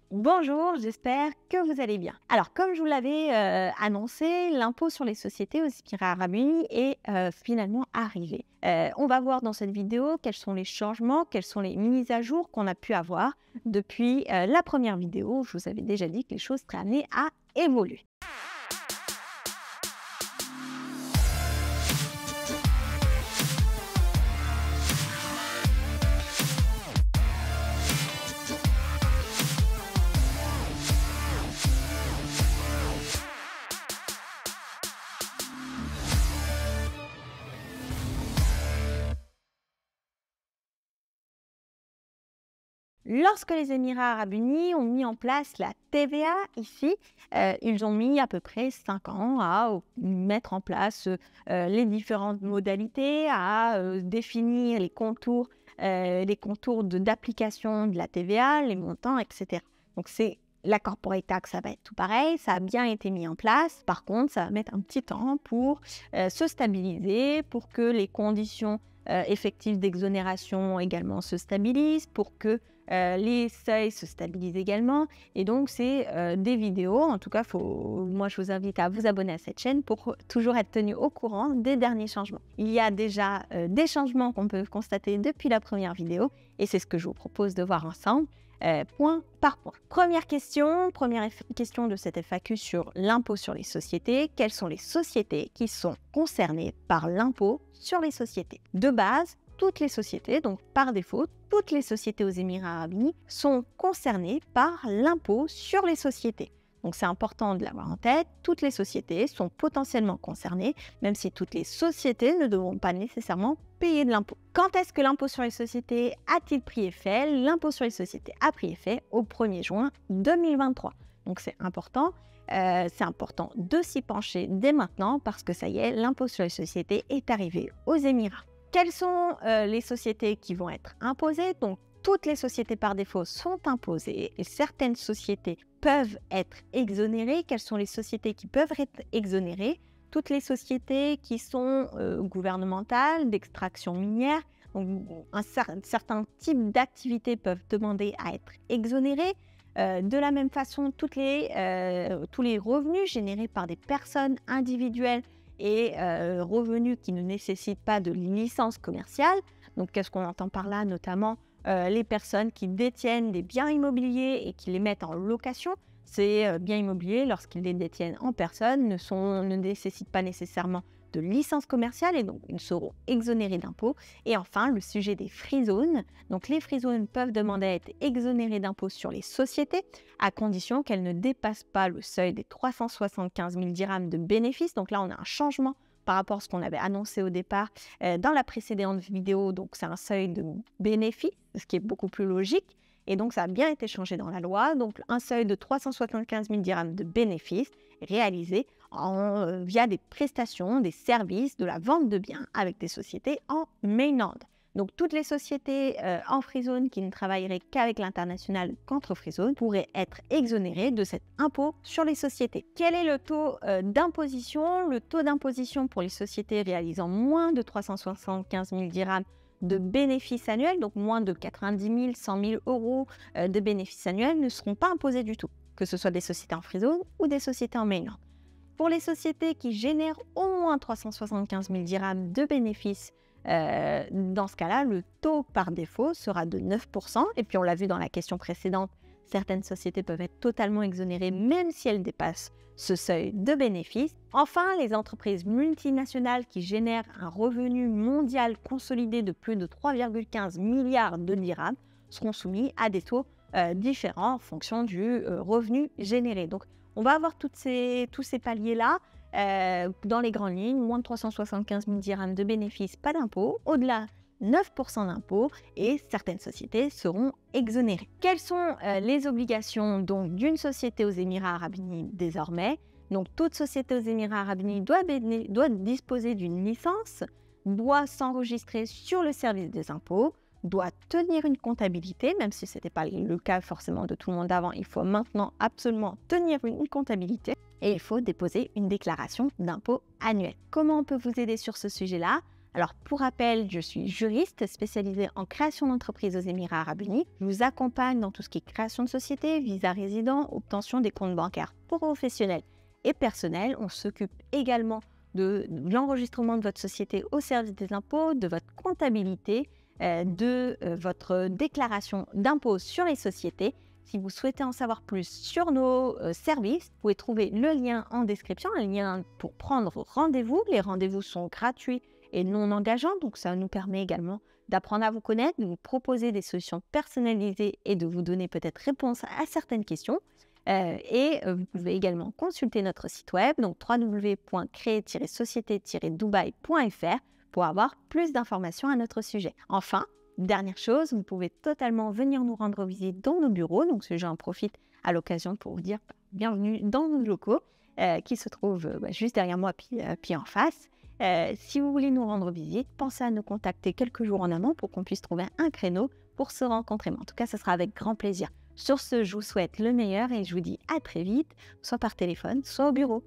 Bonjour, j'espère que vous allez bien. Alors, comme je vous l'avais annoncé, l'impôt sur les sociétés aux Émirats arabes unis est finalement arrivé. On va voir dans cette vidéo quels sont les changements, quelles sont les mises à jour qu'on a pu avoir depuis la première vidéo où je vous avais déjà dit que les choses seraient amenées à évoluer. Lorsque les Émirats arabes unis ont mis en place la TVA ici, ils ont mis à peu près 5 ans à mettre en place les différentes modalités, à définir les contours d'application de la TVA, les montants, etc. Donc c'est la corporate tax, ça va être tout pareil, ça a bien été mis en place. Par contre, ça va mettre un petit temps pour se stabiliser, pour que les conditions effectives d'exonération également se stabilisent, pour que les seuils se stabilisent également. Et donc, c'est des vidéos. En tout cas, moi, je vous invite à vous abonner à cette chaîne pour toujours être tenu au courant des derniers changements. Il y a déjà des changements qu'on peut constater depuis la première vidéo et c'est ce que je vous propose de voir ensemble. Point par point. Première question de cette FAQ sur l'impôt sur les sociétés. Quelles sont les sociétés qui sont concernées par l'impôt sur les sociétés? De base, toutes les sociétés, donc par défaut, toutes les sociétés aux Émirats arabes unis sont concernées par l'impôt sur les sociétés. Donc c'est important de l'avoir en tête, toutes les sociétés sont potentiellement concernées, même si toutes les sociétés ne devront pas nécessairement payer de l'impôt. Quand est-ce que l'impôt sur les sociétés a-t-il pris effet? L'impôt sur les sociétés a pris effet au 1er juin 2023. Donc c'est important de s'y pencher dès maintenant parce que ça y est, l'impôt sur les sociétés est arrivé aux Émirats. Quelles sont les sociétés qui vont être imposées? Donc, toutes les sociétés par défaut sont imposées et certaines sociétés peuvent être exonérées. Quelles sont les sociétés qui peuvent être exonérées? Toutes les sociétés qui sont gouvernementales, d'extraction minière. Donc, certains types d'activités peuvent demander à être exonérés. De la même façon, tous les revenus générés par des personnes individuelles et revenus qui ne nécessitent pas de licence commerciale. Donc, qu'est-ce qu'on entend par là? Notamment les personnes qui détiennent des biens immobiliers et qui les mettent en location. Ces biens immobiliers, lorsqu'ils les détiennent en personne, ne nécessitent pas nécessairement de licence commerciale et donc ils seront exonérés d'impôts. Et enfin, le sujet des free zones. Donc, les free zones peuvent demander à être exonérées d'impôts sur les sociétés à condition qu'elles ne dépassent pas le seuil des 375 000 dirhams de bénéfices. Donc là, on a un changement par rapport à ce qu'on avait annoncé au départ dans la précédente vidéo. Donc, c'est un seuil de bénéfice, ce qui est beaucoup plus logique. Et donc, ça a bien été changé dans la loi. Donc, un seuil de 375 000 dirhams de bénéfices réalisé via des prestations, des services, de la vente de biens avec des sociétés en mainland. Donc, toutes les sociétés en free zone qui ne travailleraient qu'avec l'international contre free zone pourraient être exonérées de cet impôt sur les sociétés. Quel est le taux d'imposition? Le taux d'imposition pour les sociétés réalisant moins de 375 000 dirhams de bénéfices annuels, donc moins de 90 000, 100 000 euros de bénéfices annuels, ne seront pas imposés du tout, que ce soit des sociétés en free zone ou des sociétés en mainland. Pour les sociétés qui génèrent au moins 375 000 dirhams de bénéfices, dans ce cas-là, le taux par défaut sera de 9%. Et puis on l'a vu dans la question précédente, certaines sociétés peuvent être totalement exonérées même si elles dépassent ce seuil de bénéfice. Enfin, les entreprises multinationales qui génèrent un revenu mondial consolidé de plus de 3,15 milliards de dirhams seront soumis à des taux différents en fonction du revenu généré. Donc, on va avoir tous ces paliers-là dans les grandes lignes, moins de 375 000 dirhams de bénéfices, pas d'impôt, au-delà 9% d'impôt et certaines sociétés seront exonérées. Quelles sont les obligations donc d'une société aux Émirats arabes unis désormais? Donc toute société aux Émirats arabes unis doit disposer d'une licence, doit s'enregistrer sur le service des impôts, doit tenir une comptabilité, même si ce n'était pas le cas forcément de tout le monde avant, il faut maintenant absolument tenir une comptabilité et il faut déposer une déclaration d'impôt annuelle. Comment on peut vous aider sur ce sujet-là? Alors, pour rappel, je suis juriste spécialisée en création d'entreprise aux Émirats Arabes Unis. Je vous accompagne dans tout ce qui est création de société, visa résident, obtention des comptes bancaires professionnels et personnels. On s'occupe également de l'enregistrement de votre société au service des impôts, de votre comptabilité, de votre déclaration d'impôt sur les sociétés. Si vous souhaitez en savoir plus sur nos services, vous pouvez trouver le lien en description, un lien pour prendre rendez-vous. Les rendez-vous sont gratuits et non engageants, donc ça nous permet également d'apprendre à vous connaître, de vous proposer des solutions personnalisées et de vous donner peut-être réponse à certaines questions. Vous pouvez également consulter notre site web, donc www.créer-société-dubaï.fr pour avoir plus d'informations à notre sujet. Enfin, dernière chose, vous pouvez totalement venir nous rendre visite dans nos bureaux. Donc, j'en profite à l'occasion pour vous dire bienvenue dans nos locaux qui se trouvent juste derrière moi puis en face. Si vous voulez nous rendre visite, pensez à nous contacter quelques jours en amont pour qu'on puisse trouver un créneau pour se rencontrer. Mais en tout cas, ce sera avec grand plaisir. Sur ce, je vous souhaite le meilleur et je vous dis à très vite, soit par téléphone, soit au bureau.